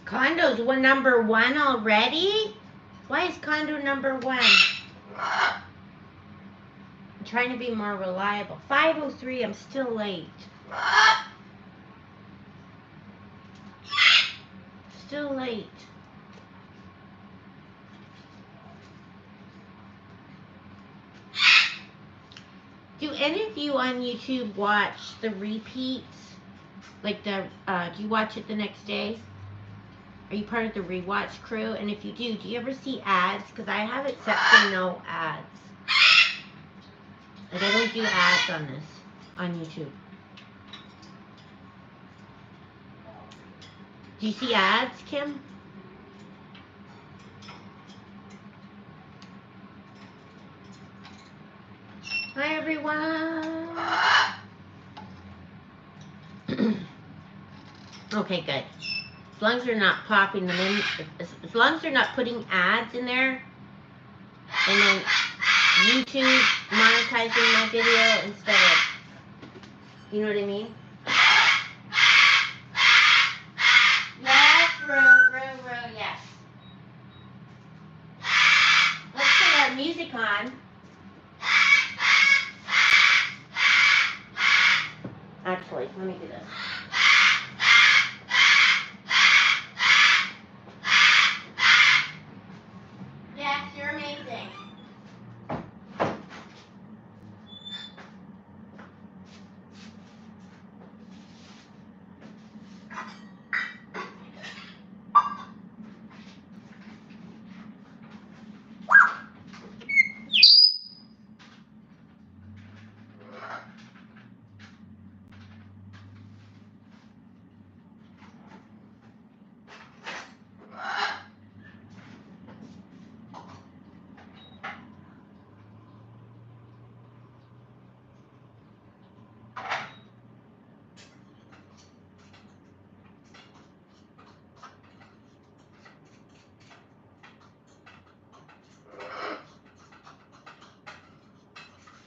Condo's number one already? Why is condo number one? I'm trying to be more reliable. 5:03, I'm still late. Still late. Do any of you on YouTube watch the repeats? Like do you watch it the next day? Are you part of the rewatch crew? And if you do you ever see ads? Because I have it set for no ads. Like I don't do ads on this, on YouTube. Do you see ads, Kim? Hi, everyone. Okay, good. As long as they're not popping them in, as long as they're not putting ads in there, and then YouTube monetizing my video instead of, you know what I mean? Yes, Roo, yes. Let's put our music on. Actually, let me do this. Yes, you're amazing.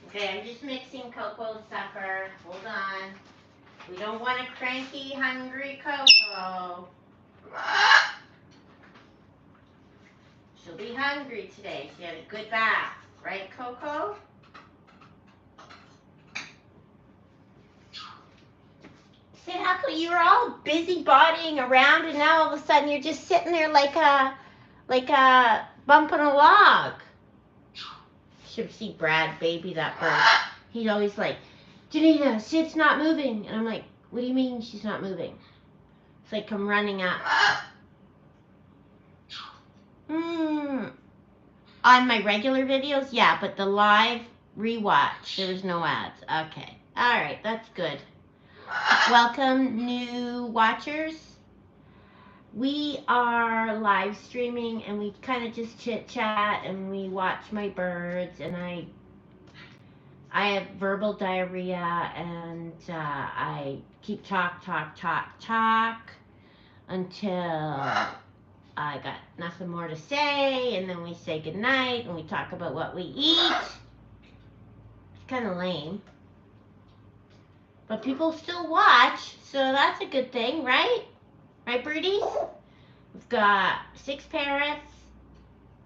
Okay, I'm just mixing Coco's supper. Hold on. We don't want a cranky, hungry Coco. She'll be hungry today. She had a good bath. Right, Coco? Say, how come you were all busy bodying around and now all of a sudden you're just sitting there like a bumping a log? Should see Brad baby that bird. He's always like, Danita, Sid's not moving. And I'm like, what do you mean she's not moving? It's like I'm running up. On my regular videos, yeah, but the live rewatch, there was no ads. Okay. All right, that's good. Welcome, new watchers. We are live streaming and we kind of just chit chat and we watch my birds, and I have verbal diarrhea and I keep talk until I got nothing more to say, and then we say goodnight and we talk about what we eat. It's kind of lame. But people still watch, so that's a good thing, right? Right, birdies? We've got 6 parrots,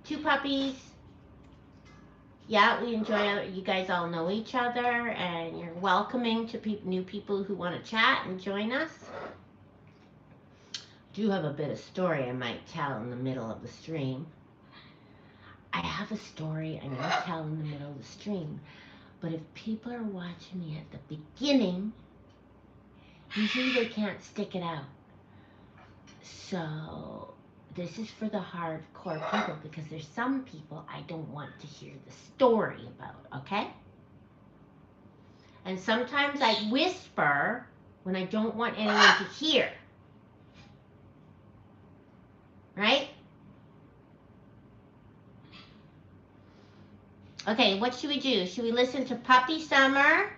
2 puppies. Yeah, we enjoy it. You guys all know each other, and you're welcoming to new people who want to chat and join us. I do have a bit of story I might tell in the middle of the stream. I have a story I'm going to tell in the middle of the stream. But if people are watching me at the beginning, usually they can't stick it out. So this is for the hardcore people, because there's some people I don't want to hear the story about, okay? And sometimes I whisper when I don't want anyone to hear. Right? Okay, what should we do? Should we listen to Puppy Summer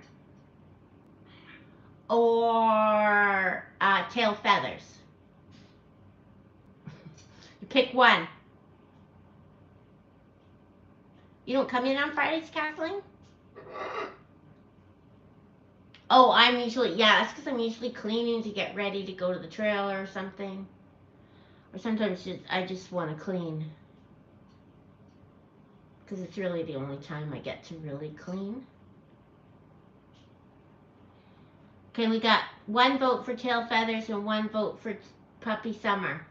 or Tail Feathers? You pick one. You don't come in on Fridays, Kathleen? Oh, that's because I'm usually cleaning to get ready to go to the trailer or something. Or sometimes I just want to clean. Because it's really the only time I get to really clean. Okay, we got 1 vote for tail feathers and 1 vote for puppy summer.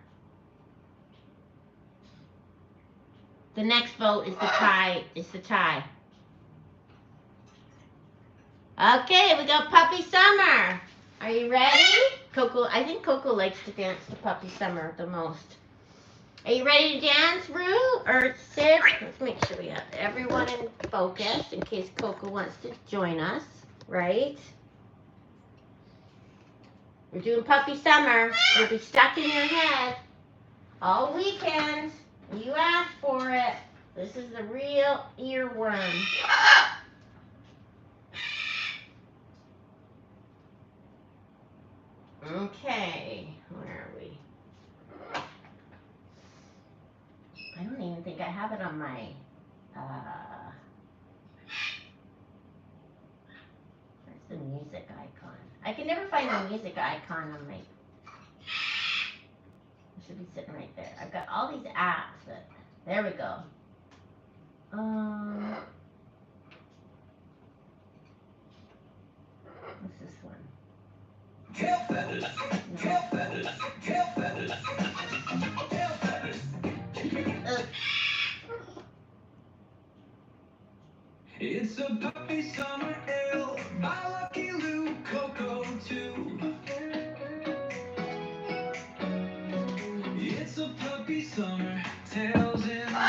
The next vote is the tie. Okay, we got puppy summer. Are you ready? Coco, I think Coco likes to dance to puppy summer the most. Are you ready to dance, Rue or Sid? Let's make sure we have everyone in focus in case Coco wants to join us, right? We're doing puppy summer. It'll be stuck in your head all weekend. You asked for it. This is the real earworm. Okay, where are we? I don't even think I have it on my, where's the music icon? I can never find the music icon on my, it should be sitting right there. I've got all these apps that, there we go. What's this one? Tail feathers, tail feathers, tail feathers, tail feathers. It's a puppy summer ale by Lucky Lou, Coco Too. It's a puppy summer, tails in the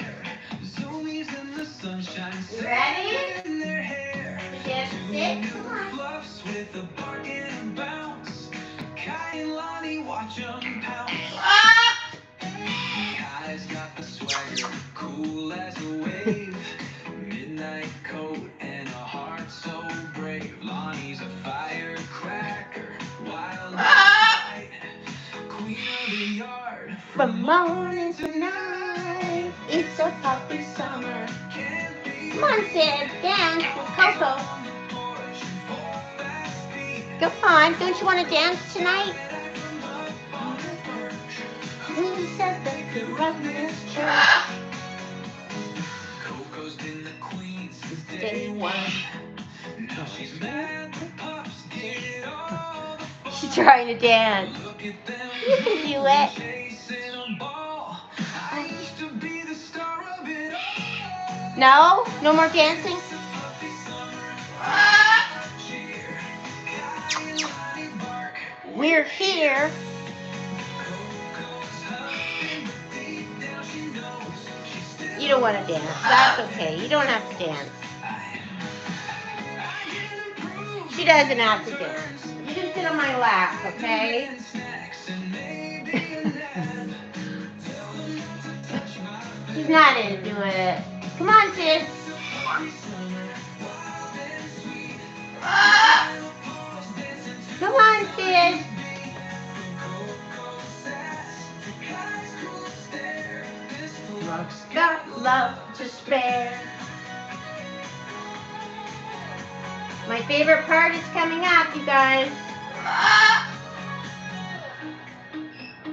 air, zoomies in the sunshine, ready? In their hair. Two fluffs with a bark and a bounce. Kai and Lonnie watch them pounce. Kai's got the swagger, cool as a wave. Midnight coat and a heart so brave. Lonnie's a firecracker, wild and bright. Queen of the yard, from morning to night. It's a puppy summer. Come on, Sid, dance with Coco. Come on, don't you want to dance tonight? Who said they could run this church? Coco's been the queen since day 1. Now she's mad the pups did it all. She's trying to dance. You can do it. I used to be the star of it all. No? No more dancing? We're here. You don't want to dance. That's okay. You don't have to dance. She doesn't have to dance. You can sit on my lap, okay? She's not into it. Come on, Sid. Come on, Sid. Luck's got love to spare. My favorite part is coming up, you guys.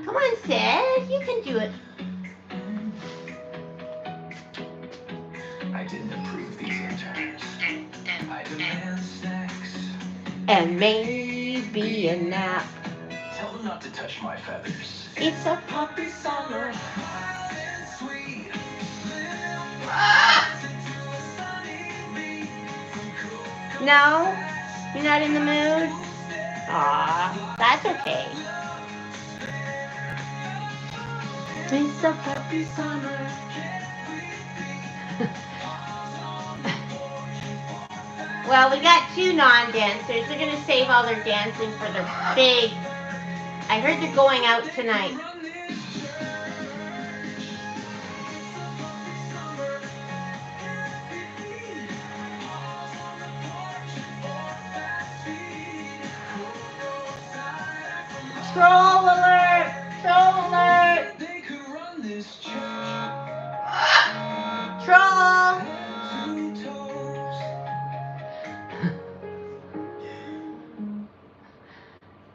Come on, Sid. You can do it. I didn't approve these interns. I demand snacks. And maybe a nap. Tell them not to touch my feathers. It's a puppy summer. No? You're not in the mood? Aw, that's okay. It's a puppy summer. Well, we got 2 non-dancers. They're going to save all their dancing for the big... I heard they're going out tonight. Troll alert! Troll alert! Troll!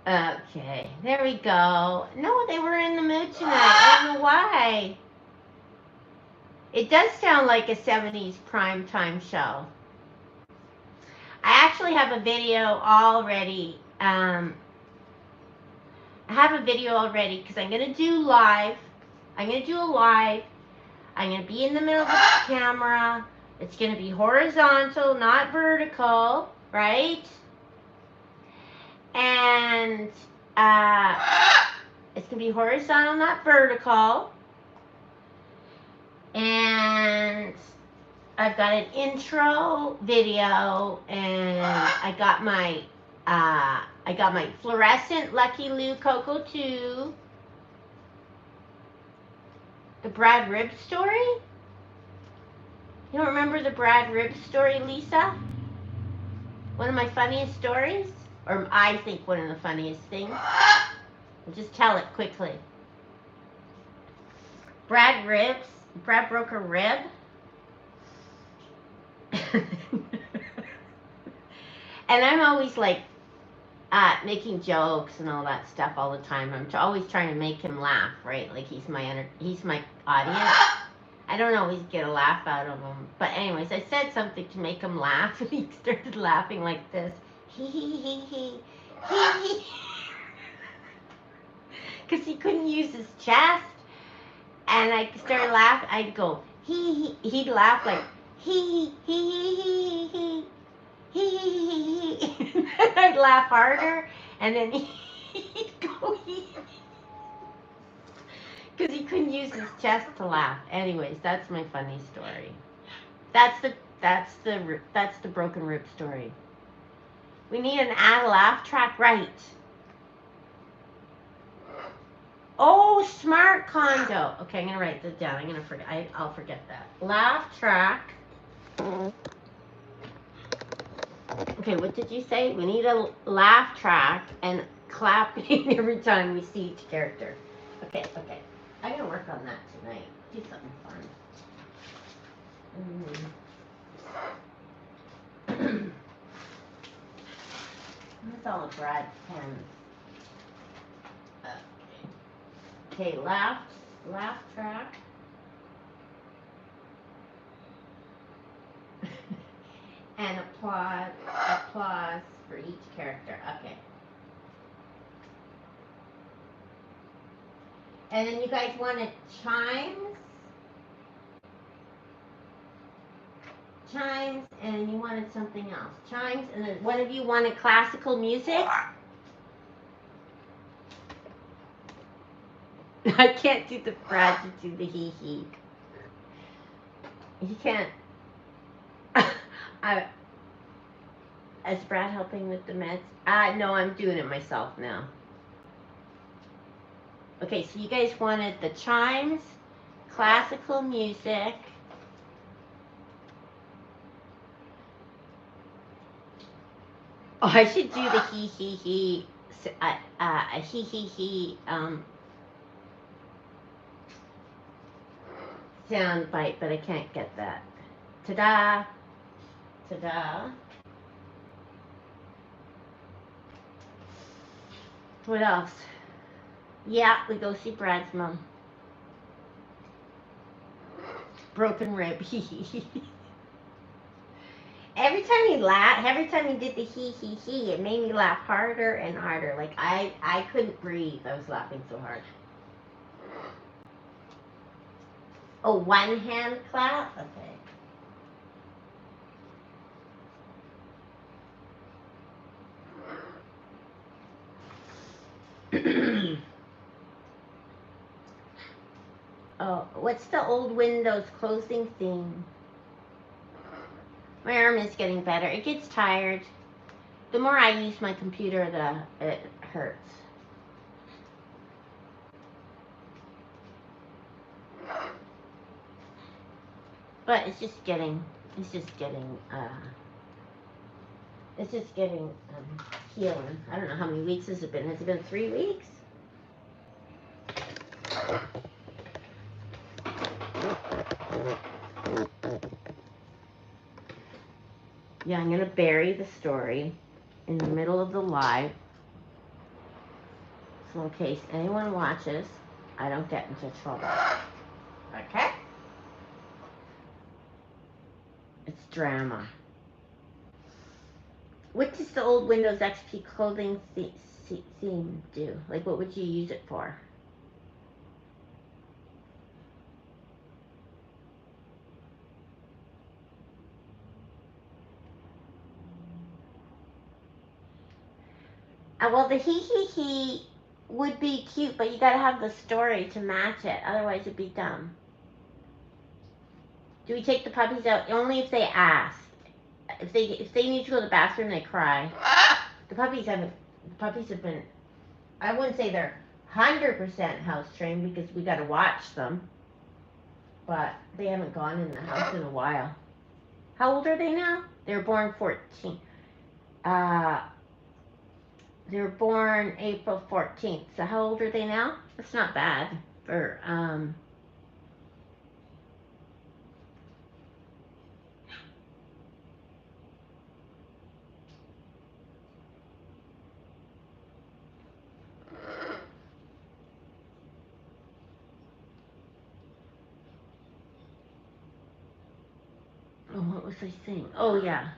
Okay, there we go. No, they were in the mood tonight. I don't know why. It does sound like a 70s primetime show. I actually have a video already. I have a video already because I'm going to do live. I'm going to do a live. I'm going to be in the middle of the camera. It's going to be horizontal, not vertical, right? And it's going to be horizontal, not vertical. And I've got an intro video, and I got my fluorescent Lucky Lou Coco Too. The Brad Rib story? You don't remember the Brad Rib story, Lisa? One of my funniest stories? Or I think one of the funniest things. I'll just tell it quickly. Brad broke a rib. And I'm always like making jokes and all that stuff all the time. I'm always trying to make him laugh, right? Like he's my audience. I don't always get a laugh out of him. But anyways, I said something to make him laugh, and he started laughing like this. He. Because he couldn't use his chest. And I started laughing. I'd go, he. He'd laugh like, he. I'd laugh harder, and then he'd go, because he couldn't use his chest to laugh. Anyways, that's my funny story. That's the broken rib story. We need an add a laugh track, right? Oh, smart condo. Okay, I'm gonna write this down. I'll forget that. Laugh track. Okay, what did you say? We need a laugh track and clapping every time we see each character. Okay. I'm gonna work on that tonight. Do something fun. That's all of Brad's pens. Okay, laugh track. And applause for each character. Okay. And then you guys wanted chimes, and you wanted something else. Chimes, and then one of you wanted classical music. I can't do the Brad to do the he. He can't. Is Brad helping with the meds? No, I'm doing it myself now. Okay, so you guys wanted the chimes, classical music. Oh, I should do the he. A he. Sound bite, but I can't get that. Ta-da. What else? Yeah, we go see Brad's mom. Broken rib. Every time he laughed, every time he did the he, it made me laugh harder and harder. Like I couldn't breathe. I was laughing so hard. Oh, one hand clap? Okay. Oh, what's the old Windows closing theme? My arm is getting better. It gets tired. The more I use my computer, it hurts. But it's just getting healing. I don't know how many weeks has it been. Has it been 3 weeks? Yeah, I'm going to bury the story in the middle of the live. So in case anyone watches, I don't get into trouble. Okay? It's drama. What does the old Windows XP clothing theme do? Like, what would you use it for? Well, the he would be cute, but you gotta have the story to match it. Otherwise, it'd be dumb. Do we take the puppies out? Only if they ask. If they need to go to the bathroom, they cry. The puppies have been. I wouldn't say they're 100% house trained because we gotta watch them. But they haven't gone in the house in a while. How old are they now? They were born 14. They were born April 14th. So how old are they now? That's not bad for Oh, what was I saying? Oh yeah.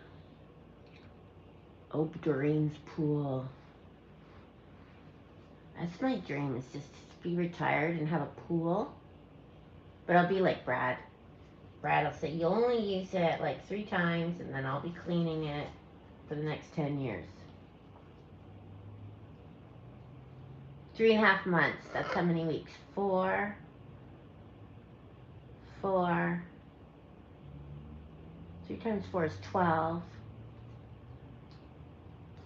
Oh, Doreen's pool. That's my dream, is just to be retired and have a pool. But I'll be like Brad. Brad will say, you only use it like 3 times, and then I'll be cleaning it for the next 10 years. 3.5 months. That's how many weeks? 4. 3 times 4 is 12.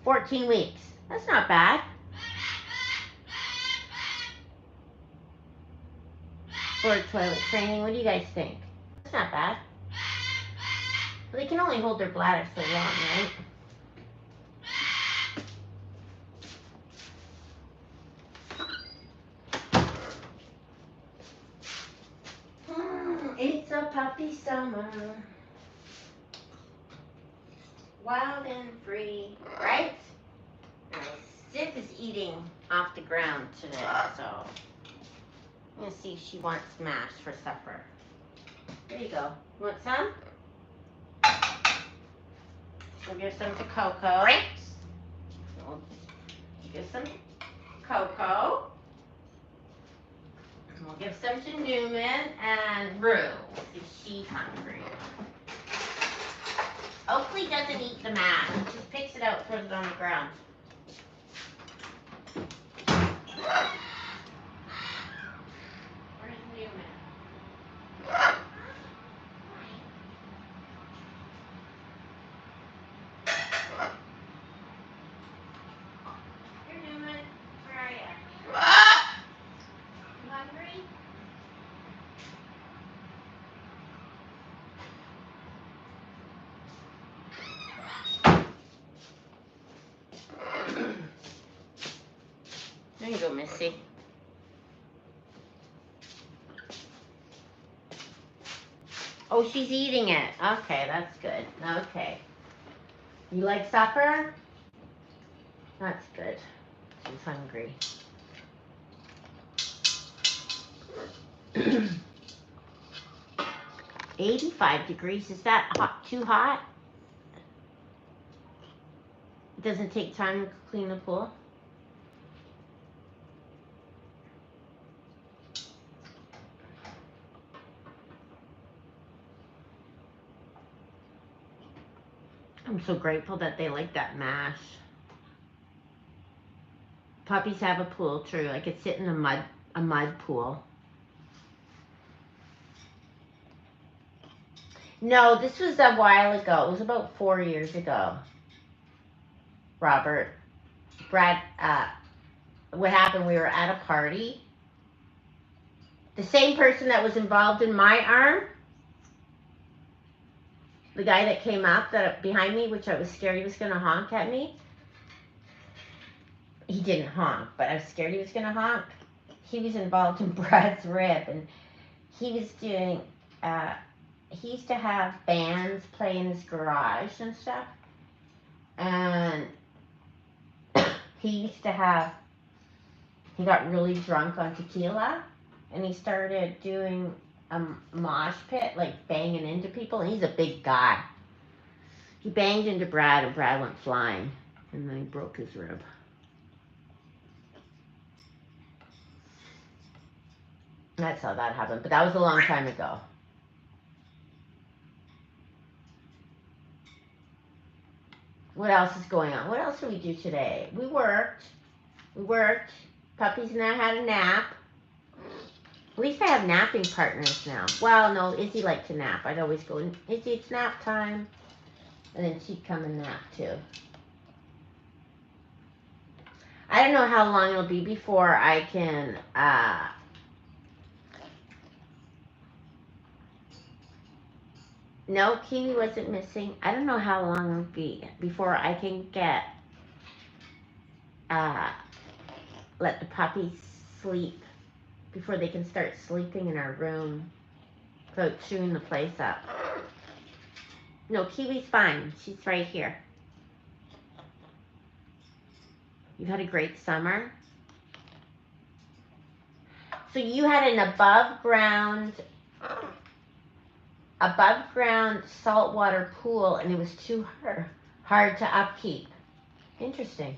14 weeks. That's not bad. For toilet training, what do you guys think? That's not bad. But they can only hold their bladder so long, right? It's a puppy summer. Wild and free, right? Sif is eating off the ground today, so I'm gonna see if she wants mash for supper. There you go. You want some? We'll give some to Coco. We'll give some to Coco. And we'll give some to Newman and Rue if she's hungry. Oakley doesn't eat the mash. He just picks it out, throws it on the ground. Where's Newman? Here, Newman. Where are you? You hungry? There you go, Missy. Oh, she's eating it. Okay, that's good. Okay. You like supper? That's good. She's hungry. 85 degrees. Is that hot? Too hot? It doesn't take time to clean the pool? I'm so grateful that they like that mash. Puppies have a pool, true. I could sit in a mud pool. No, this was a while ago. It was about 4 years ago. Robert. Brad, what happened, we were at a party. The same person that was involved in my arm, the guy that came up behind me, which I was scared he was going to honk at me. He didn't honk, but I was scared he was going to honk. He was involved in Brad's rib, and he was doing, he used to have bands play in his garage and stuff. And he used to have He got really drunk on tequila, and he started doing a mosh pit, like banging into people. And he's a big guy. He banged into Brad, and Brad went flying, and then he broke his rib. That's how that happened, but that was a long time ago. What else is going on? What else did we do today? We worked. Puppies and I had a nap. At least I have napping partners now. Well, no, Izzy liked to nap. I'd always go, Izzy, it's nap time. And then she'd come and nap too. I don't know how long it'll be before I can, no, Kiwi wasn't missing. I don't know how long it'll be before I can get, let the puppies sleep, before they can start sleeping in our room without chewing the place up. No, Kiwi's fine. She's right here. You've had a great summer. So you had an above ground saltwater pool, and it was too hard to upkeep. Interesting.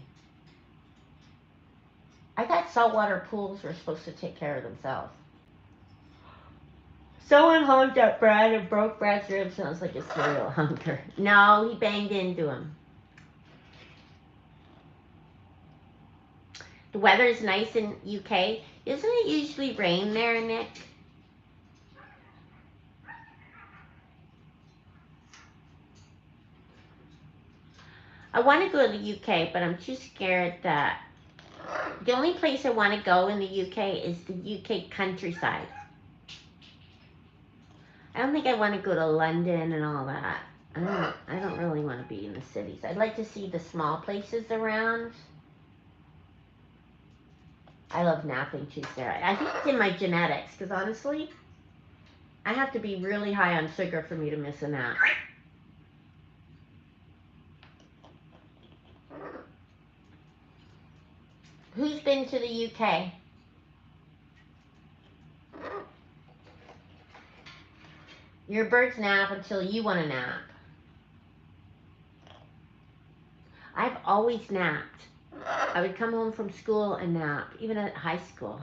I thought saltwater pools were supposed to take care of themselves. Someone honked at Brad and broke Brad's ribs. Sounds like a serial hunker. No, he banged into him. The weather is nice in UK. Isn't it usually rain there, Nick? I want to go to the UK, but I'm too scared that... The only place I want to go in the UK is the UK countryside. I don't think I want to go to London and all that. I don't really want to be in the cities. I'd like to see the small places around. I love napping too, Sarah. I think it's in my genetics, because honestly, I have to be really high on sugar for me to miss a nap. Who's been to the UK? Your birds nap until you want to nap. I've always napped. I would come home from school and nap, even at high school.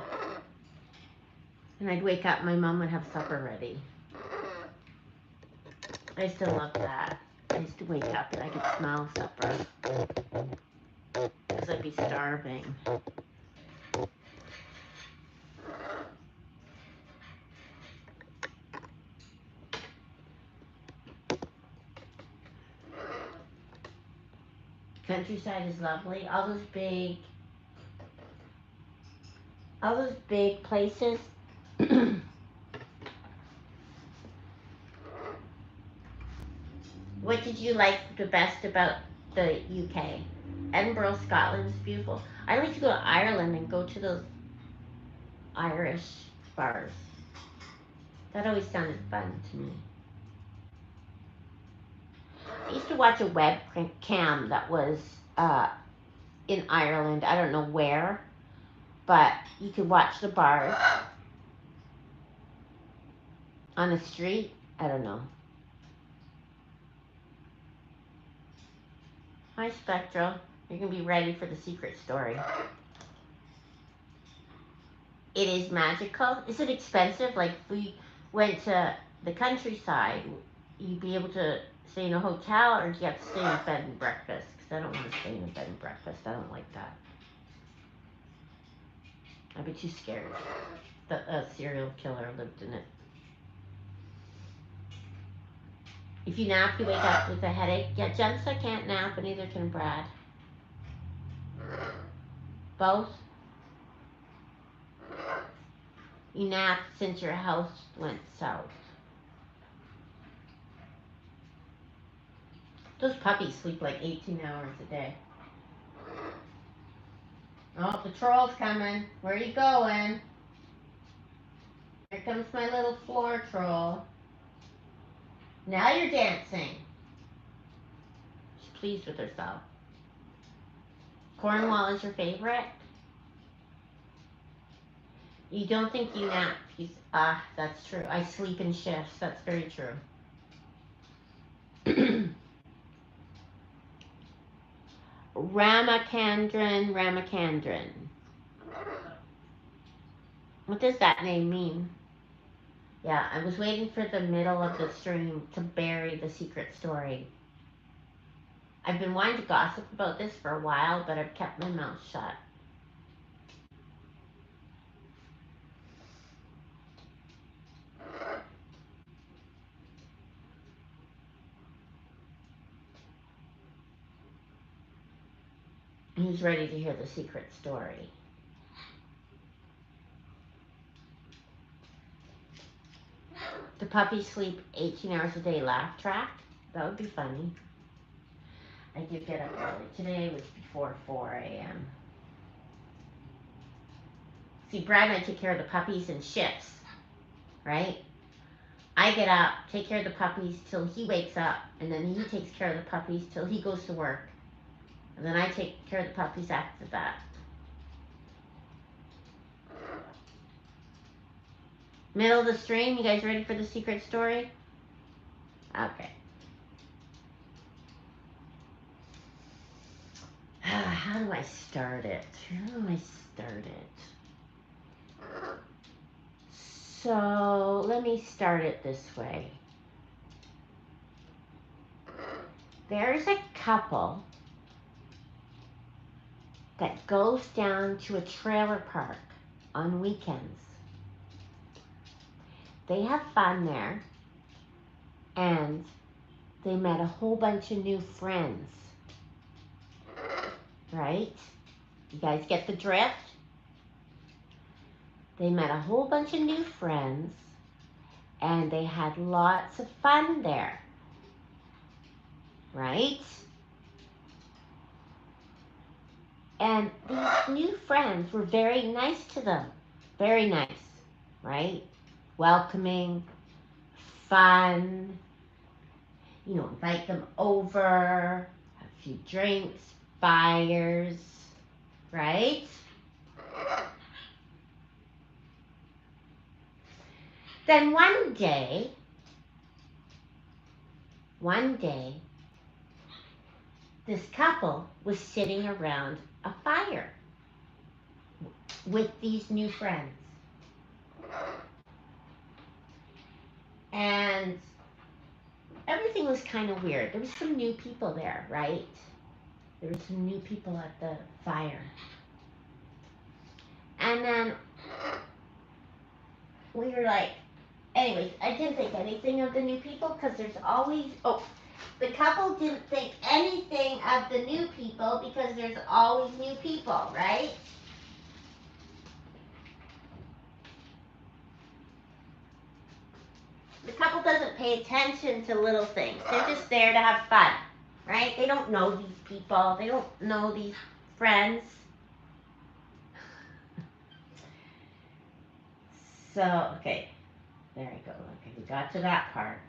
And I'd wake up, my mom would have supper ready. I still love that. I used to wake up and I could smell supper. Because I'd be starving. Countryside is lovely. All those big places. What did you like the best about the UK? Edinburgh, Scotland is beautiful. I like to go to Ireland and go to those Irish bars. That always sounded fun to me. I used to watch a webcam that was in Ireland. I don't know where, but you could watch the bars on the street. I don't know. Hi, Spectral. You're going to be ready for the secret story. It is magical. Is it expensive? Like, if we went to the countryside, you'd be able to stay in a hotel, or do you have to stay in a bed and breakfast? Because I don't want to stay in a bed and breakfast. I don't like that. I'd be too scared that a serial killer lived in it. If you nap, you wake up with a headache. Yeah, Jensa can't nap, and neither can Brad. Both? You napped since your house went south. Those puppies sleep like 18 hours a day. Oh, the troll's coming. Where are you going? Here comes my little floor troll. Now you're dancing. She's pleased with herself. Cornwall is your favorite? You don't think you nap. That's true. I sleep in shifts. That's very true. Ramachandran. What does that name mean? Yeah, I was waiting for the middle of the stream to bury the secret story. I've been wanting to gossip about this for a while, but I've kept my mouth shut. Who's ready to hear the secret story? The puppies sleep 18 hours a day, laugh track? That would be funny. I did get up early. Today was before 4 a.m. See, Brad and I take care of the puppies in shifts, right? I get up, take care of the puppies till he wakes up, and then he takes care of the puppies till he goes to work. And then I take care of the puppies after that. Middle of the stream, you guys ready for the secret story? Okay. How do I start it? So let me start it this way. There's a couple that goes down to a trailer park on weekends. They have fun there, and they met a whole bunch of new friends. Right? You guys get the drift? They met a whole bunch of new friends, and they had lots of fun there. Right? And these new friends were very nice to them. Very nice. Right? Welcoming, fun, invite them over, have a few drinks, fires, right? Then one day, this couple was sitting around a fire with these new friends. And everything was kind of weird. There was some new people there, right? There were some new people at the fire. And then we were like, anyways, I didn't think anything of the new people because there's always, the couple didn't think anything of the new people because there's always new people, right? The couple doesn't pay attention to little things. They're just there to have fun, right? They don't know these people. They don't know these friends. So, okay, there we go. Okay, we got to that part.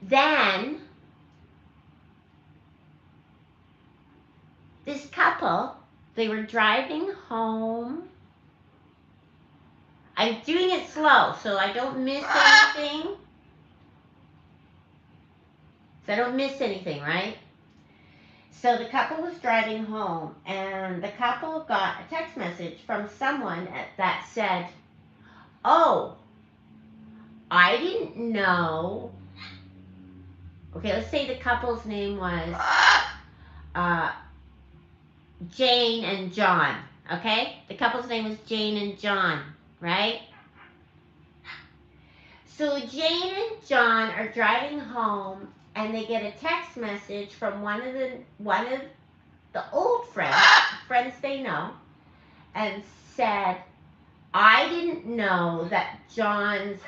Then, this couple, they were driving home. I'm doing it slow so I don't miss anything. Right? So the couple was driving home, and the couple got a text message from someone that said, "Oh, I didn't know." Okay, let's say the couple's name was Jane and John. Okay? The couple's name was Jane and John, right? So Jane and John are driving home, and they get a text message from one of the old friends they know, and said, "I didn't know that John's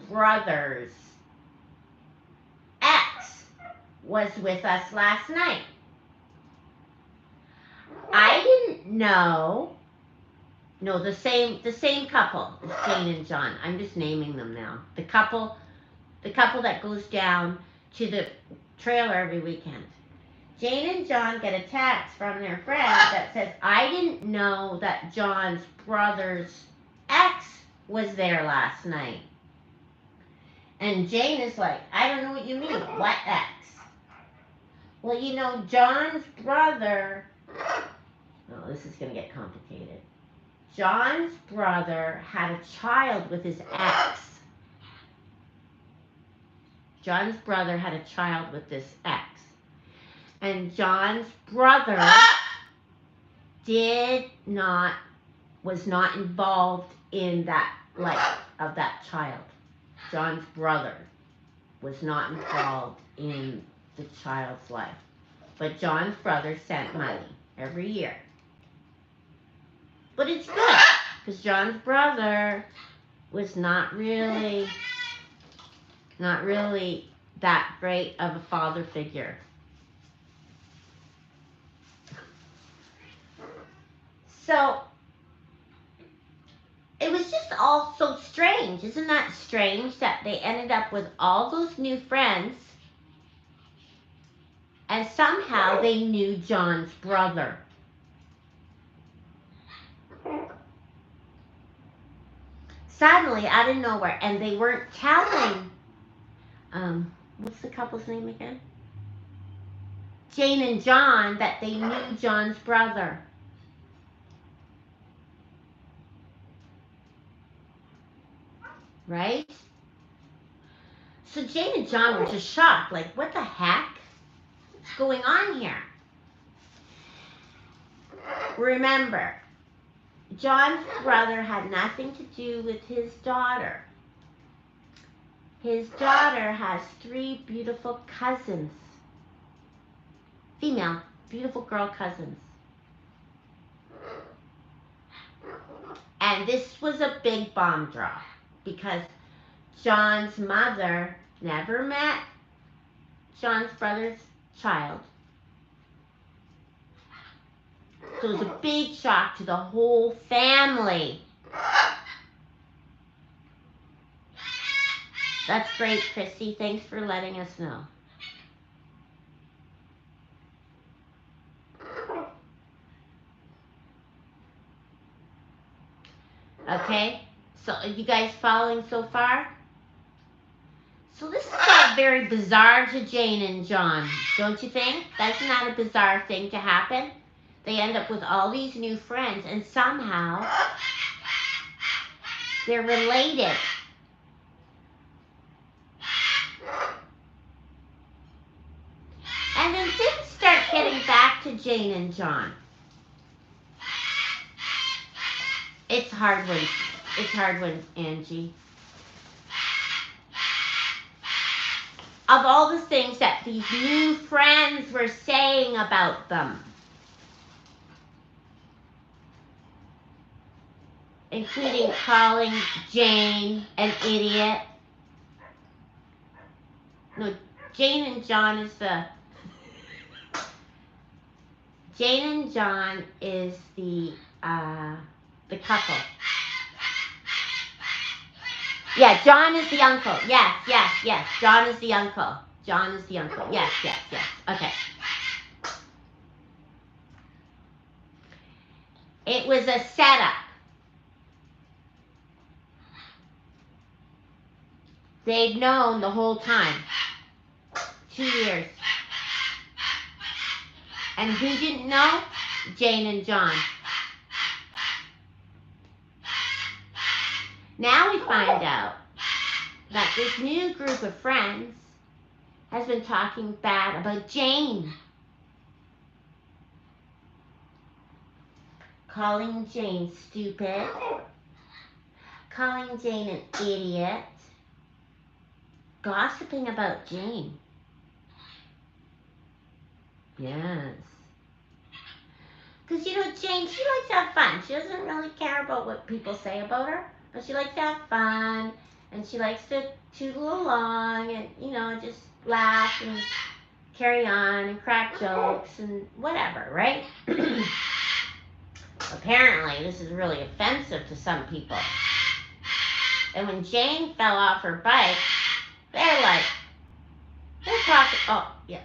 brother's ex was with us last night. I didn't know." No, the same couple as Jane and John. I'm just naming them now. The couple that goes down to the trailer every weekend. Jane and John get a text from their friend that says, I didn't know that John's brother's ex was there last night. And Jane is like, I don't know what you mean. What ex? Well, you know, John's brother... Oh, this is going to get complicated. John's brother had a child with his ex. John's brother had a child with this ex. And John's brother was not involved in that life of that child. John's brother was not involved in the child's life. But John's brother sent money every year. But it's good, because John's brother was not really that great of a father figure. So, it was just all so strange. Isn't that strange that they ended up with all those new friends and somehow they knew John's brother? Suddenly, out of nowhere, and they weren't telling, what's the couple's name again? Jane and John, that they knew John's brother. Right? So Jane and John were just shocked, like, what the heck? What's going on here? Remember, John's brother had nothing to do with his daughter. His daughter has 3 beautiful cousins. Female, beautiful girl cousins. And this was a big bomb drop because John's mother never met John's brother's child. So it was a big shock to the whole family. That's great, Chrissy. Thanks for letting us know. Okay, so are you guys following so far? So this is all very bizarre to Jane and John, don't you think? That's not a bizarre thing to happen. They end up with all these new friends and somehow they're related. And then things start getting back to Jane and John. It's hard when Angie. Of all the things that these new friends were saying about them, including calling Jane an idiot. No, Jane and John is the... Jane and John is the couple. Yeah, John is the uncle. Yes. John is the uncle. John is the uncle. Yes. Okay. It was a setup. They'd known the whole time. 2 years. And who didn't know? Jane and John. Now we find out that this new group of friends has been talking bad about Jane. Calling Jane stupid. Calling Jane an idiot. Gossiping about Jane. Yes. Because, you know, Jane, she likes to have fun. She doesn't really care about what people say about her. But she likes to have fun. And she likes to tootle along and, you know, just laugh and carry on and crack jokes and whatever, right? Apparently, this is really offensive to some people. And when Jane fell off her bike, they're talking, oh, yeah.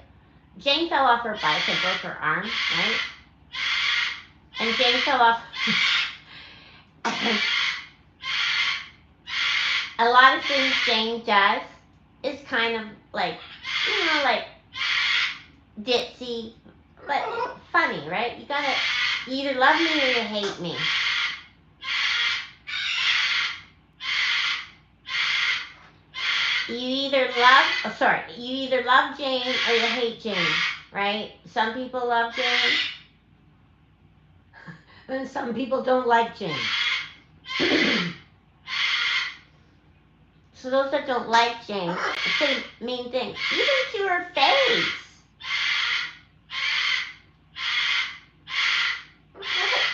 Jane fell off her bike and broke her arm, right? And Jane fell off. A lot of things Jane does is kind of like, like ditzy, but funny, right? You either love me or you hate me. You either love Jane or you hate Jane, right? Some people love Jane, and some people don't like Jane. So those that don't like Jane say mean things, even to her face.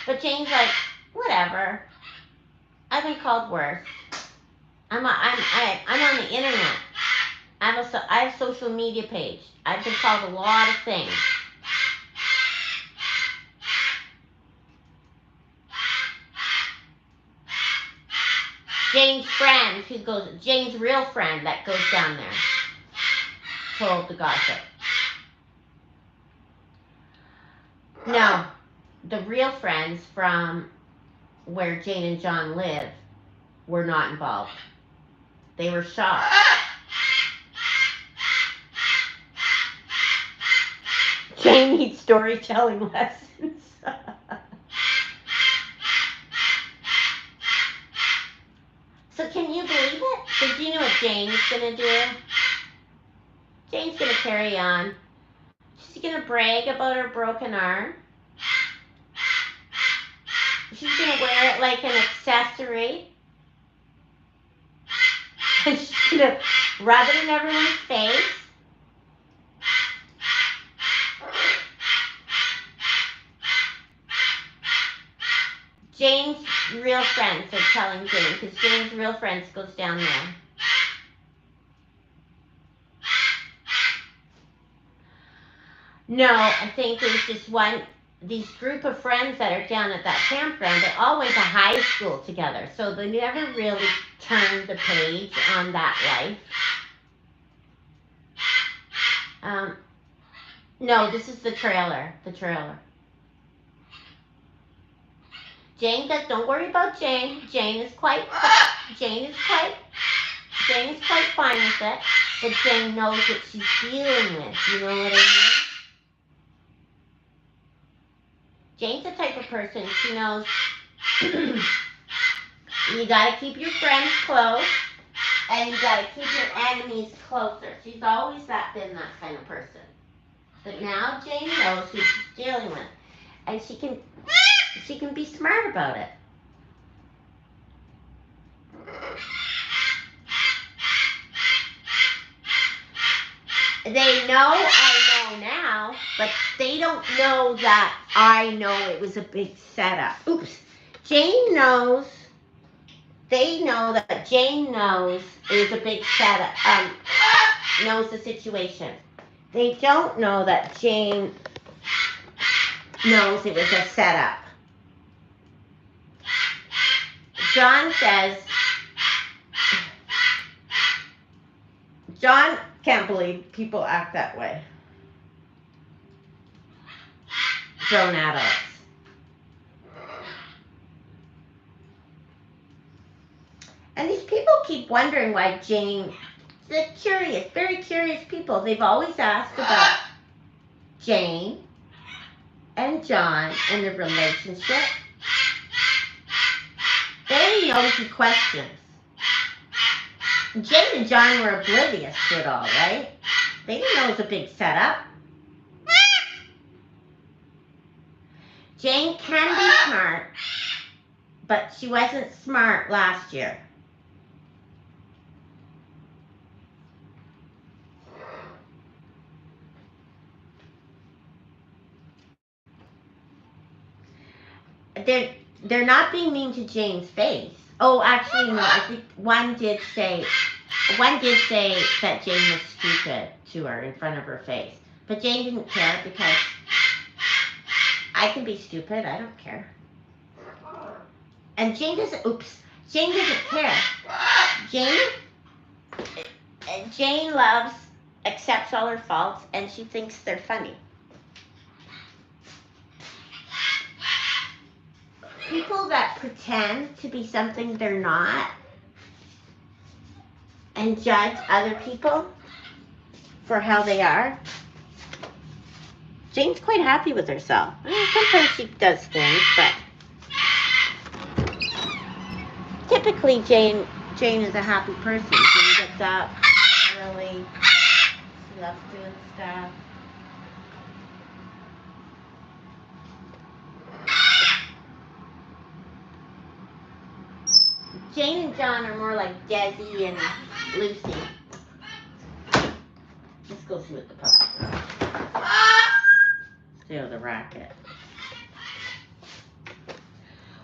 But Jane's like, whatever. I've been called worse. I'm on the internet. I have a social media page. I've been called a lot of things. Jane's friend, Jane's real friend that goes down there, told the gossip. No, the real friends from where Jane and John live were not involved. They were shocked. Jane needs storytelling lessons. So can you believe it? So do you know what Jane's going to do? Jane's going to carry on. She's going to brag about her broken arm. She's going to wear it like an accessory. And she's going to rub it in everyone's face. Jane's real friends are telling Jane, because Jane's real friends goes down there. No, I think there's just these group of friends that are down at that campground. They all went to high school together, so they never really turned the page on that life. No, this is the trailer. Jane does. Don't worry about Jane. Jane is quite fine with it. But Jane knows what she's dealing with. You know what I mean? Jane's the type of person. She knows you gotta keep your friends close, and you gotta keep your enemies closer. She's always been that kind of person. But now Jane knows who she's dealing with, and she can be smart about it. They know I know now, but they don't know that I know it was a big setup. Oops. Jane knows. They know that Jane knows it was a big setup. Knows the situation. They don't know that Jane knows it was a setup. John can't believe people act that way. Grown adults. And these people keep wondering why Jane, they're curious, very curious people. They've always asked about Jane and John and their relationship. Very nosy questions. Jane and John were oblivious to it all, right? They didn't know it was a big setup. Jane can be smart, but she wasn't smart last year. They're not being mean to Jane's face. Oh, actually, no. I think one did say that Jane was stupid to her in front of her face. But Jane didn't care, because I can be stupid. I don't care. And Jane doesn't care. Jane loves accepts all her faults and she thinks they're funny. People that pretend to be something they're not and judge other people for how they are. Jane's quite happy with herself. I mean, sometimes she does things, but typically Jane is a happy person. Jane gets up early. She loves doing stuff. Jane and John are more like Desi and Lucy. Let's go see what the puppy does. Steal the racket.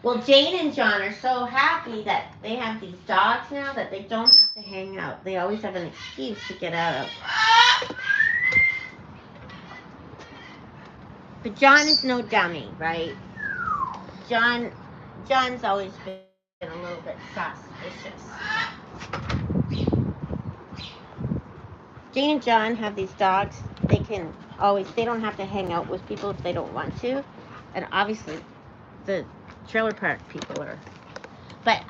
Well, Jane and John are so happy that they have these dogs now that they don't have to hang out. They always have an excuse to get out of. But John is no dummy, right? John's always been a little bit suspicious. Jane and John have these dogs. They don't have to hang out with people if they don't want to. And obviously, the trailer park people are. But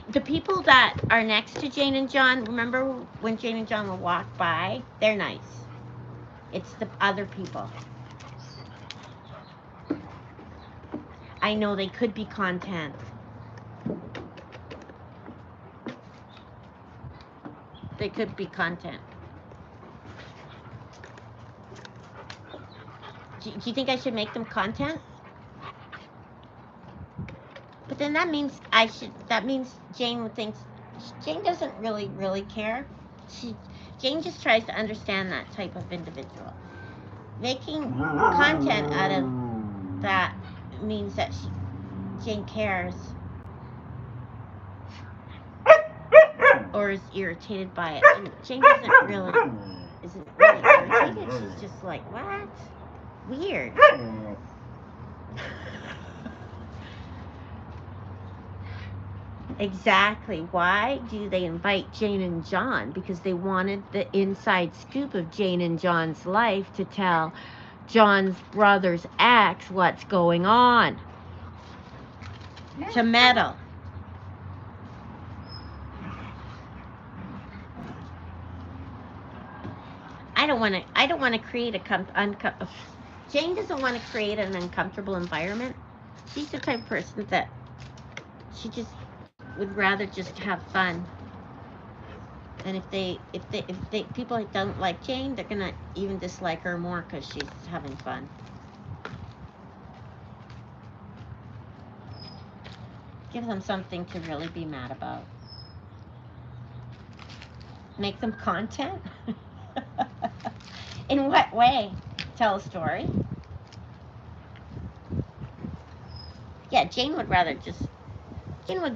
the people that are next to Jane and John, remember when Jane and John will walk by? They're nice. It's the other people. I know they could be content. They could be content. Do you think I should make them content? But then that means Jane would think, Jane doesn't really care. Jane just tries to understand that type of individual. Making content out of that means that Jane cares or is irritated by it. And Jane isn't really irritated. She's just like, what? Weird. Exactly. Why do they invite Jane and John? Because they wanted the inside scoop of Jane and John's life to tell John's brother's ex what's going on. To meddle. I don't want to create Jane doesn't want to create an uncomfortable environment. She's the type of person that she just would rather just have fun. And if people don't like Jane, they're gonna even dislike her more because she's having fun. Give them something to really be mad about. Make them content? In what way? Tell a story? Yeah, Jane would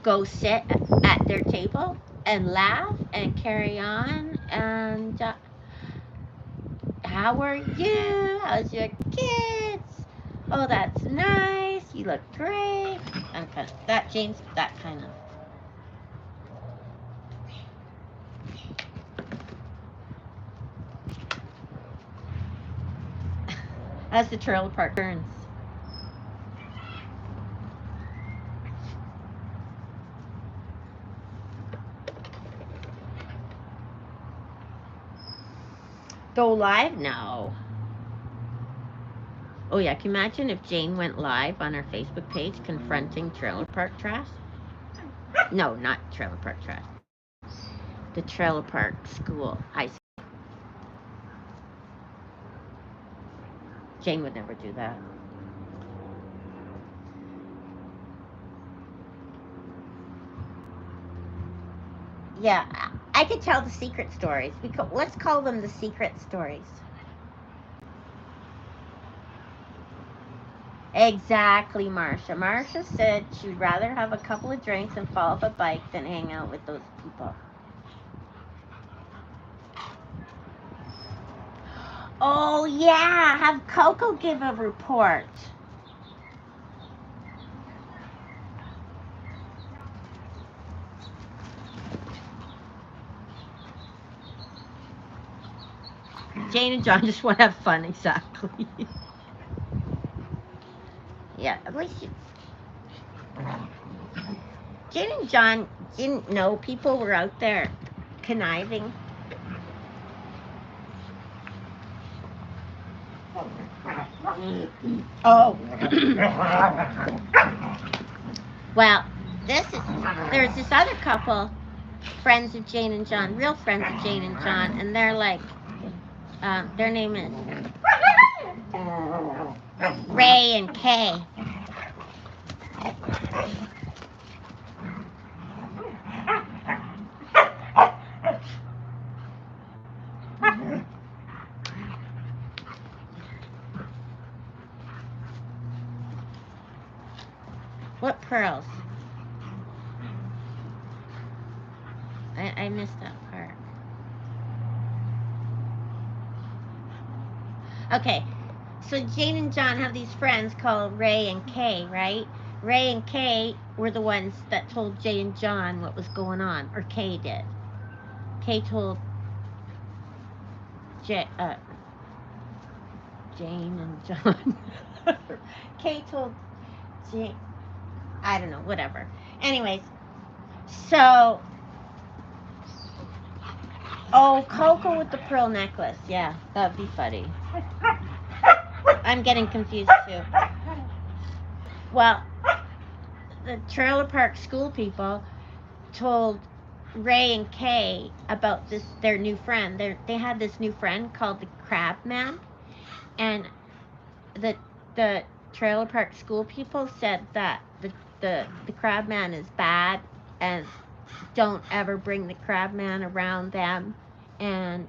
go sit at their table and laugh and carry on and how are you? How's your kids? Oh, that's nice. You look great. And Jane's that kind of. As the trailer park turns. Go live? No. Oh yeah, can you imagine if Jane went live on her Facebook page confronting trailer park trash? No, not trailer park trash. The trailer park school, high school. Jane would never do that. Yeah, I could tell the secret stories. Let's call them the secret stories. Exactly, Marsha. Marsha said she'd rather have a couple of drinks and fall off a bike than hang out with those people. Oh, yeah, have Coco give a report. Jane and John just want to have fun, exactly. Yeah, at least Jane and John didn't know people were out there conniving. Oh. Well, there's this other couple, friends of Jane and John, real friends of Jane and John, and they're like, their name is Ray and Kay. What pearls? I missed that part. Okay, so Jane and John have these friends called Ray and Kay, right? Ray and Kay were the ones that told Jane and John what was going on, or Kay did. Kay told Jane and John. Kay told Jane, I don't know, whatever. Anyways, so, oh, Coco with the pearl necklace. Yeah, that'd be funny. I'm getting confused too. Well, the trailer park school people told Ray and Kay about their new friend. They had this new friend called the Crabman, and the trailer park school people said that the Crabman is bad and don't ever bring the Crabman around them, and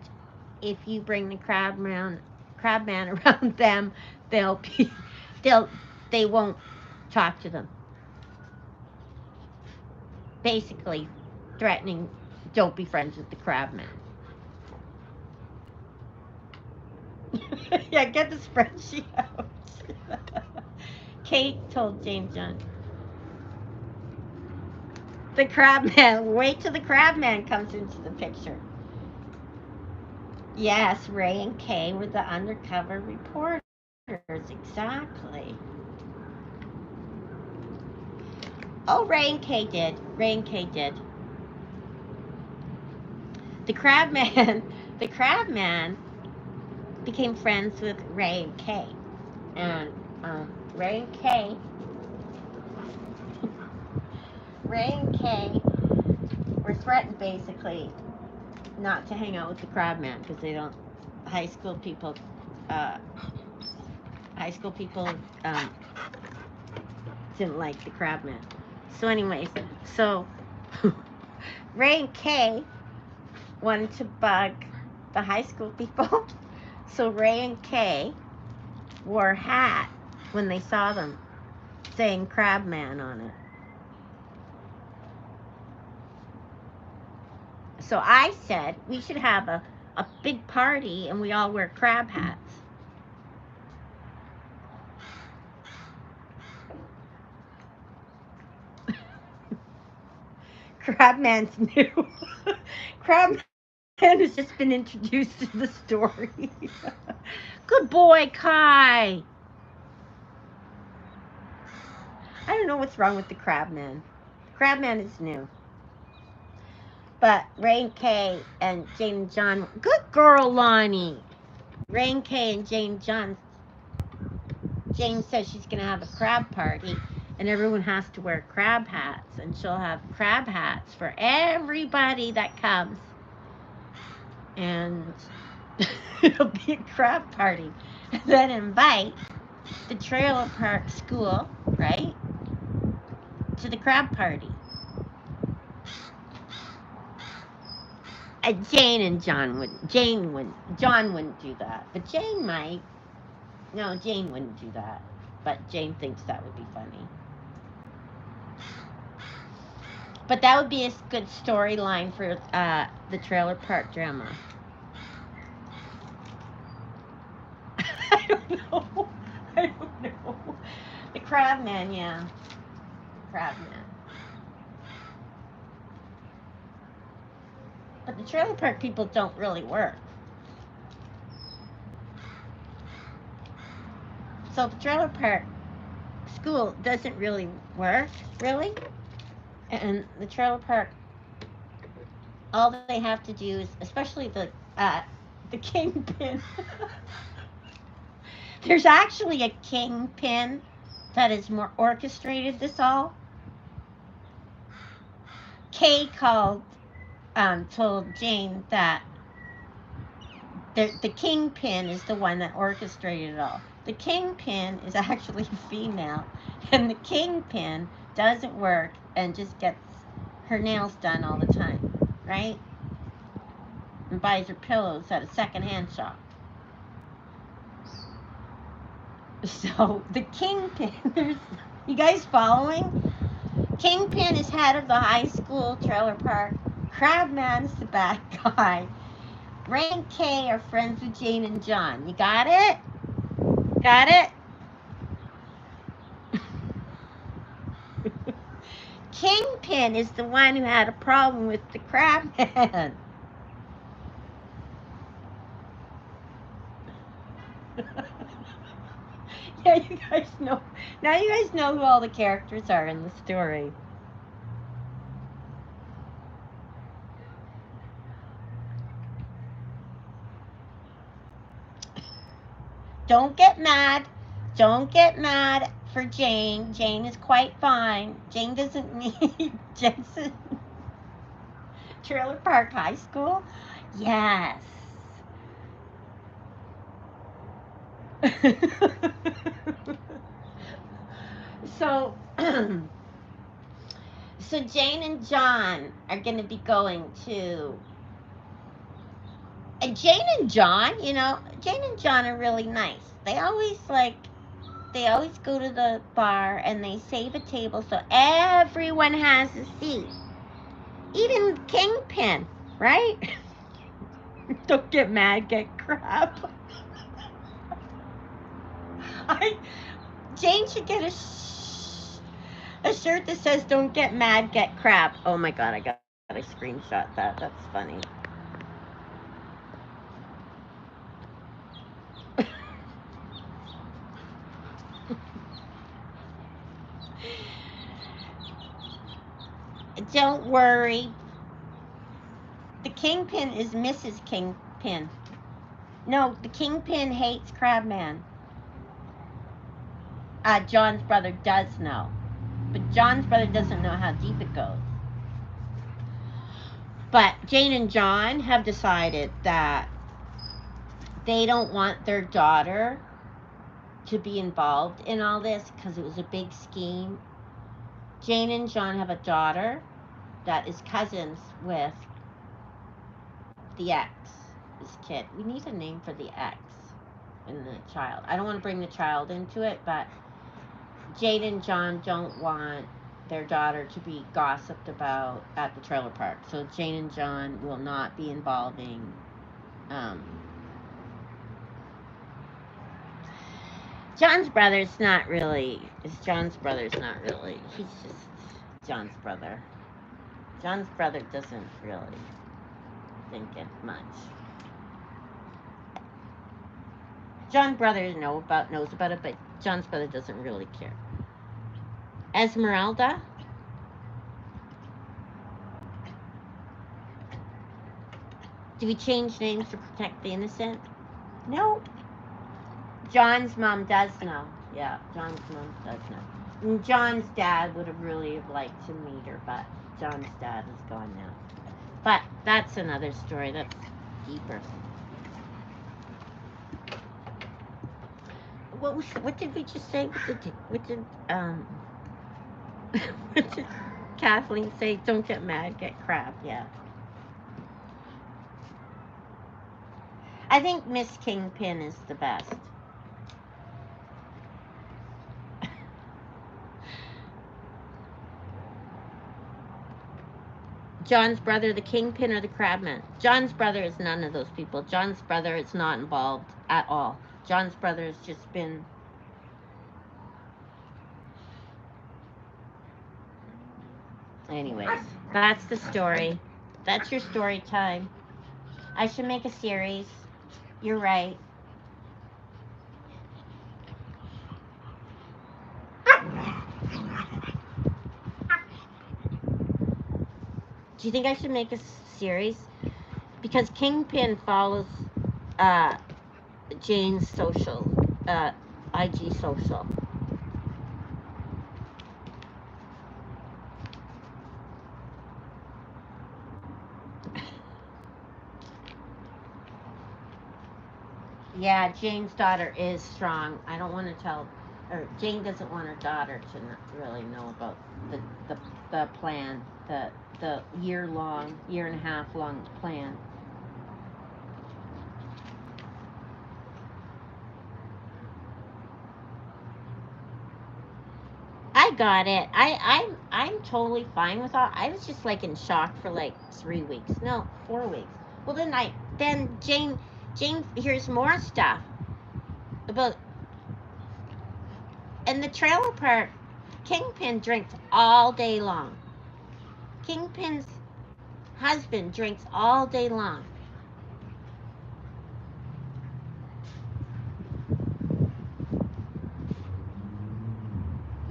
if you bring the Crabman around them, they won't talk to them. Basically threatening, don't be friends with the Crabman. Yeah, get the spreadsheet out. Kate told Jane John. The Crabman. Wait till the Crabman comes into the picture. Yes, Ray and Kay were the undercover reporters. Exactly. Oh, Ray and Kay did. The Crabman became friends with Ray and Kay. And Ray and Kay were threatened basically not to hang out with the Crabman because they don't. High school people didn't like the Crabman. So, anyways, Ray and Kay wanted to bug the high school people. So Ray and Kay wore a hat when they saw them, saying Crabman on it. So I said we should have a big party and we all wear crab hats. Crabman's new. Crabman has just been introduced to the story. Good boy, Kai. I don't know what's wrong with the Crabman. Crabman is new. But Ray and Kay and Jane and John, good girl, Lonnie. Ray and Kay and Jane and John. Jane says she's going to have a crab party and everyone has to wear crab hats, and she'll have crab hats for everybody that comes. And it'll be a crab party. And then invite the trailer park school, right, to the crab party. John wouldn't do that, but Jane might. No, Jane wouldn't do that, but Jane thinks that would be funny. But that would be a good storyline for the trailer park drama. I don't know. The Crabman, yeah. Crabman. But the trailer park people don't really work. So the trailer park school doesn't really work, really. And the trailer park, all they have to do is, especially the Kingpin. There's actually a Kingpin that has more orchestrated this all. Kay told Jane that the Kingpin is the one that orchestrated it all. The Kingpin is actually female, and the Kingpin doesn't work and just gets her nails done all the time, right? And buys her pillows at a secondhand shop. So the Kingpin, you guys following? Kingpin is head of the high school trailer park. Crabman is the bad guy. Ray and Kay are friends with Jane and John. You got it? Got it? Kingpin is the one who had a problem with the crabman. Yeah, you guys know. Now you guys know who all the characters are in the story. Don't get mad. Don't get mad for Jane. Jane is quite fine. Jane doesn't need Jensen. Trailer Park High School? Yes. So, so Jane and John are going to be going to. And Jane and John, Jane and John are really nice. They always go to the bar and they save a table so everyone has a seat. Even Kingpin, right? Don't get mad, get crap. Jane should get a shirt that says "Don't get mad, get crap." Oh my god, I got to screenshot that. That's funny. Don't worry. The Kingpin is Mrs. Kingpin. No, the Kingpin hates Crabman. John's brother does know. But John's brother doesn't know how deep it goes. But Jane and John have decided that they don't want their daughter to be involved in all this because it was a big scheme. Jane and John have a daughter that is cousins with the ex, this kid. We need a name for the ex and the child. I don't want to bring the child into it, but Jane and John don't want their daughter to be gossiped about at the trailer park. So Jane and John will not be involving John's brother's not really. He's just John's brother. John's brother doesn't really think it much. John's brother knows about it, but John's brother doesn't really care. Esmeralda? Do we change names to protect the innocent? No. John's mom does know. Yeah, John's mom does know. And John's dad would have really liked to meet her, but John's dad is gone now. But that's another story. That's deeper. What did we just say? What did Kathleen say? Don't get mad, get crap. Yeah. I think Miss Kingpin is the best. John's brother, the Kingpin, or the crabman? John's brother is none of those people. John's brother is not involved at all. John's brother has just been... Anyways, that's the story. That's your story time. I should make a series. You're right. Do you think I should make a series? Because Kingpin follows Jane's social, IG social. Yeah, Jane's daughter is strong. I don't want to tell, or Jane doesn't want her daughter to not really know about the plan, the year and a half long plan. I got it. I'm totally fine with all. I was just like in shock for like 3 weeks. No, 4 weeks. Well, then Jane hears more stuff about, and the trailer park. Kingpin drinks all day long. Kingpin's husband drinks all day long.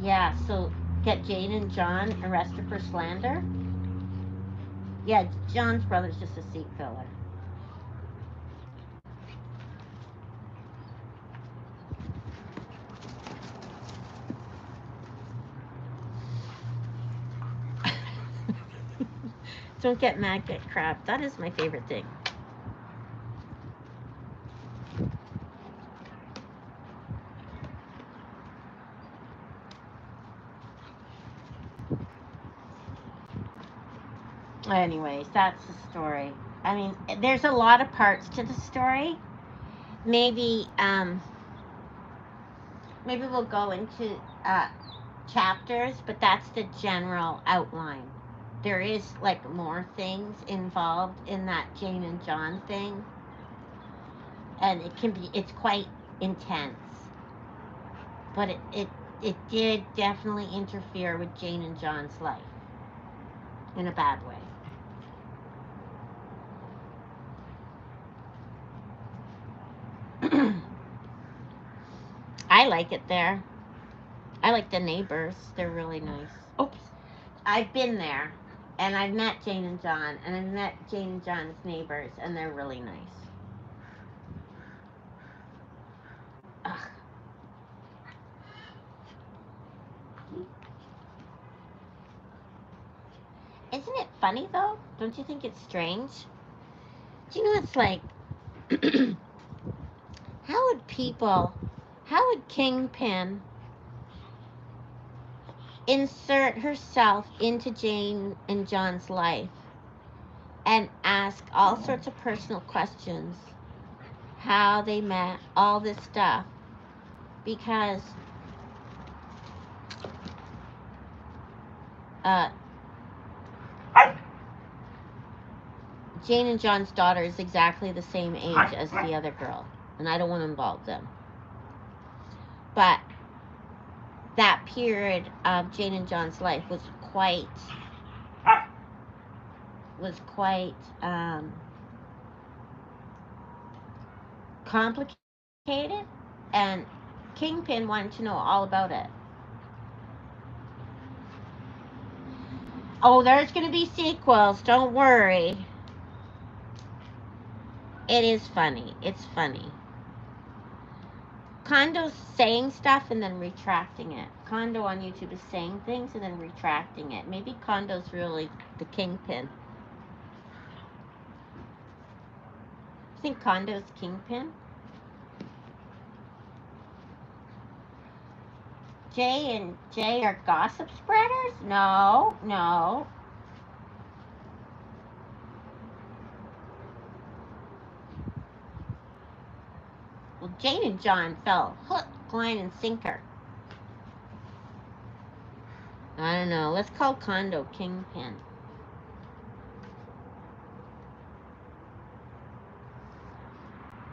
Yeah, so get Jane and John arrested for slander. Yeah, John's brother's just a seat filler. Don't get mad, get crap. That is my favorite thing. Anyways, that's the story. I mean, there's a lot of parts to the story. Maybe we'll go into chapters, but that's the general outline. There is like more things involved in that Jane and John thing, and it's quite intense. But it did definitely interfere with Jane and John's life in a bad way. I like it there. I like the neighbors. They're really nice. Oops. I've been there, and I've met Jane and John, and I've met Jane and John's neighbors, and they're really nice. Ugh. Isn't it funny, though? Don't you think it's strange? Do you know it's like... how would Kingpin insert herself into Jane and John's life and ask all sorts of personal questions, how they met, all this stuff, because Jane and John's daughter is exactly the same age as the other girl, and I don't want to involve them. But that period of Jane and John's life was quite complicated, and Kingpin wanted to know all about it. Oh, there's going to be sequels, don't worry. It is funny. It's funny. Condo's saying stuff and then retracting it. Condo on YouTube is saying things and then retracting it. Maybe Condo's really the Kingpin. You think Condo's Kingpin? Jay and Jay are gossip spreaders? No. Well, Jane and John fell hook, line, and sinker. I don't know. Let's call Condo Kingpin.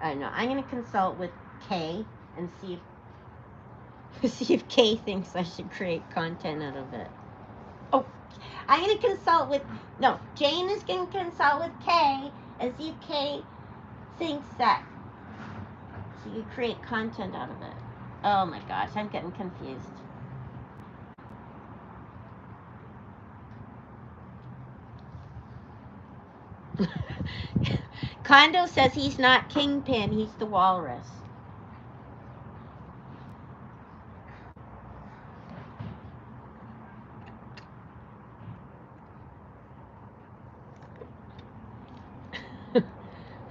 I don't know. I'm going to consult with Kay and see if Kay thinks I should create content out of it. Oh, I'm going to consult with... No, Jane is going to consult with Kay and see if Kay thinks that she could create content out of it. Oh my gosh, I'm getting confused. Kondo says he's not Kingpin, he's the walrus.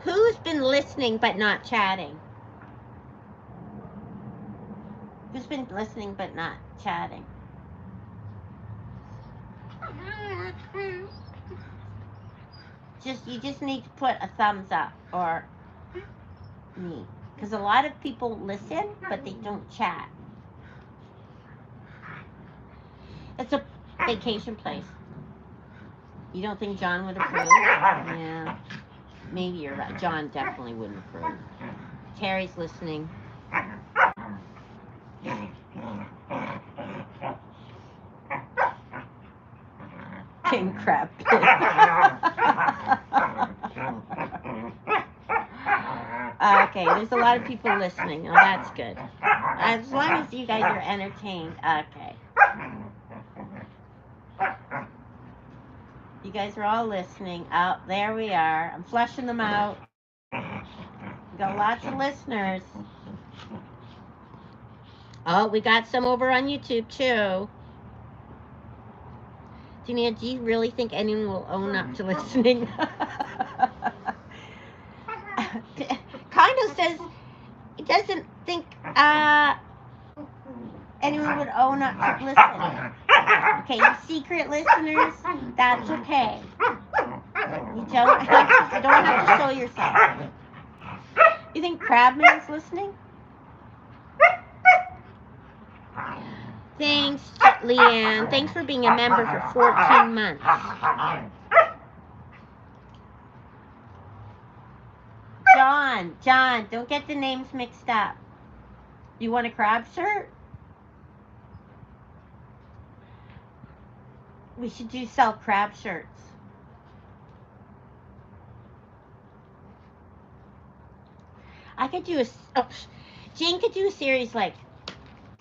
Who's been listening but not chatting? Who's been listening but not chatting? You just need to put a thumbs up or me. Because a lot of people listen, but they don't chat. It's a vacation place. You don't think John would approve? Yeah. Maybe you're right. John definitely wouldn't approve. Terry's listening. King crab pig. Okay, there's a lot of people listening. Oh, that's good. As long as you guys are entertained. Okay. You guys are all listening. Oh, there we are. I'm flushing them out. We got lots of listeners. Oh, we got some over on YouTube too. Danita, do you really think anyone will own up to listening? Kondo says he doesn't think anyone would own up to listen. Okay, you secret listeners, that's okay. You don't have to show yourself. You think Crabman's listening? Thanks, Leanne. Thanks for being a member for 14 months. John, don't get the names mixed up. You want a crab shirt? We should sell crab shirts. I could do Jane could do a series like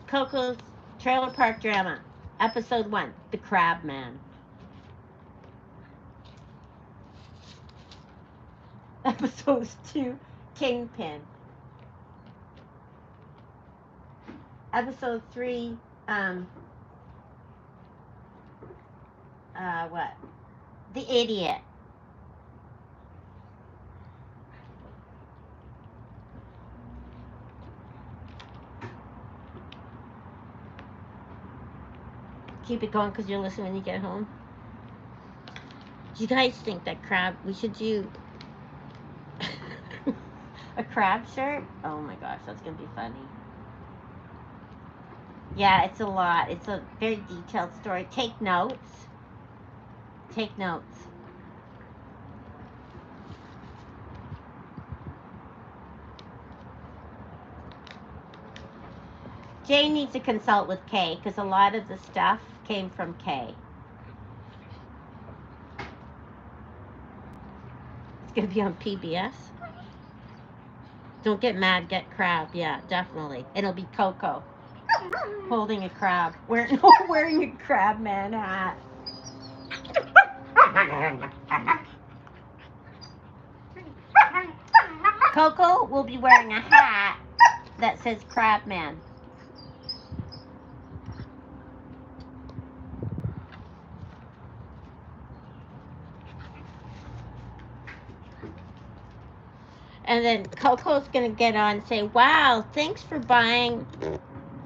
Coco's Trailer Park Drama, Episode 1, The Crab Man. Episode 2, Kingpin. Episode 3, what? The Idiot. Keep it going because you'll listen when you get home. Do you guys think that we should do a crab shirt? Oh my gosh, that's going to be funny. Yeah, it's a lot. It's a very detailed story. Take notes. Take notes. Jane needs to consult with Kay because a lot of the stuff came from Kay. It's going to be on PBS. Don't get mad, get crab. Yeah, definitely. It'll be Coco holding a crab. Wearing a crabman hat. Coco will be wearing a hat that says Crabman. And then Coco's going to get on and say, wow, thanks for buying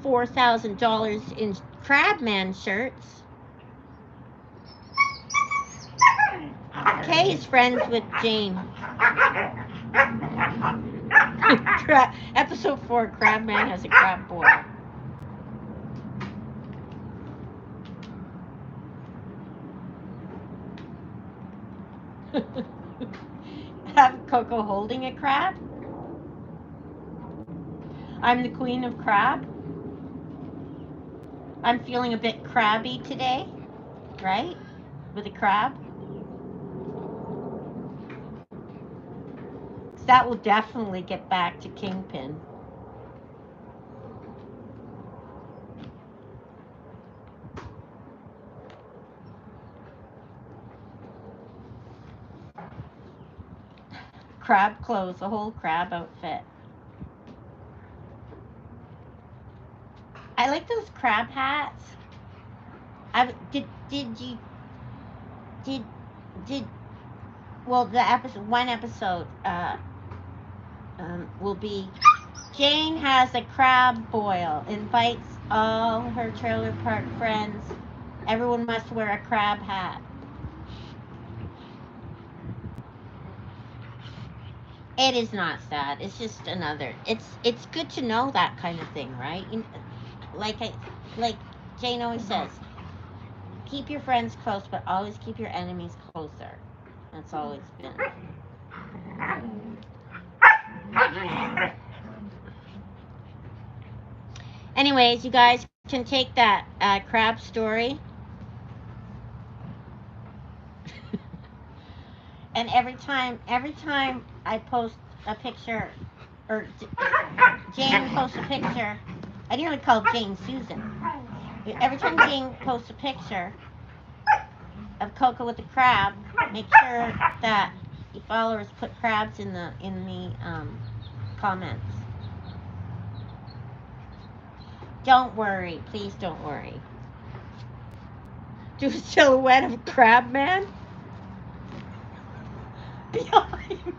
$4,000 in Crabman shirts. Kay's friends with Jane. Episode 4, Crabman has a crab boy. Have Coco holding a crab? I'm the queen of crab. I'm feeling a bit crabby today, right? With a crab. That will definitely get back to Kingpin. crab clothes, a whole crab outfit. I like those crab hats. Well, the episode, one episode, will be Jane has a crab boil, invites all her trailer park friends. Everyone must wear a crab hat. It is not sad. It's just another. It's good to know that kind of thing, right? Like Jane always says, keep your friends close, but always keep your enemies closer. That's always been. Anyways, you guys can take that crab story. And every time I post a picture, or Jane posts a picture, I nearly called Jane Susan. Every time Jane posts a picture of Coco with the crab, make sure that you followers put crabs in the comments. Don't worry, please don't worry. Do a silhouette of crabman behind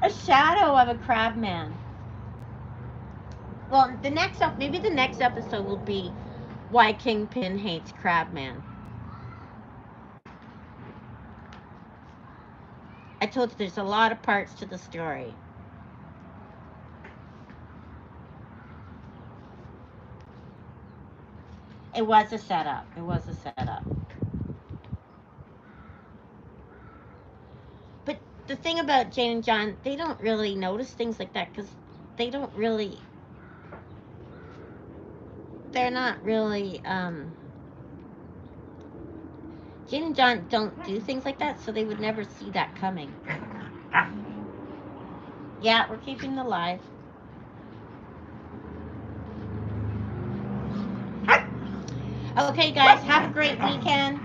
a shadow of a crabman. Well, maybe the next episode will be why Kingpin hates crabman. I told you there's a lot of parts to the story. It was a setup. It was a setup. But the thing about Jane and John, they don't really notice things like that because they're not really, Jane and John don't do things like that, so they would never see that coming. Yeah, we're keeping the live. Okay, guys, have a great weekend.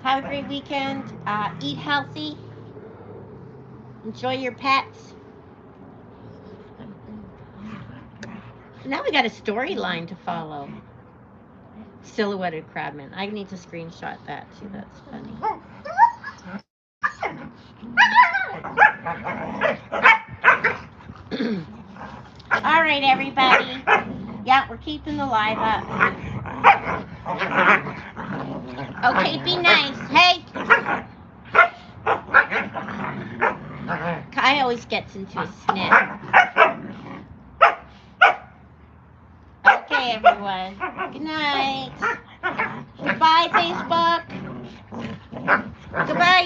Have a great weekend. Eat healthy. Enjoy your pets. So now we got a storyline to follow. Silhouetted crabman. I need to screenshot that too. That's funny. All right, everybody. Yeah, we're keeping the live up. Okay, be nice. Hey. Kai always gets into a sniff. Okay, everyone. Good night. Goodbye, Facebook. Goodbye,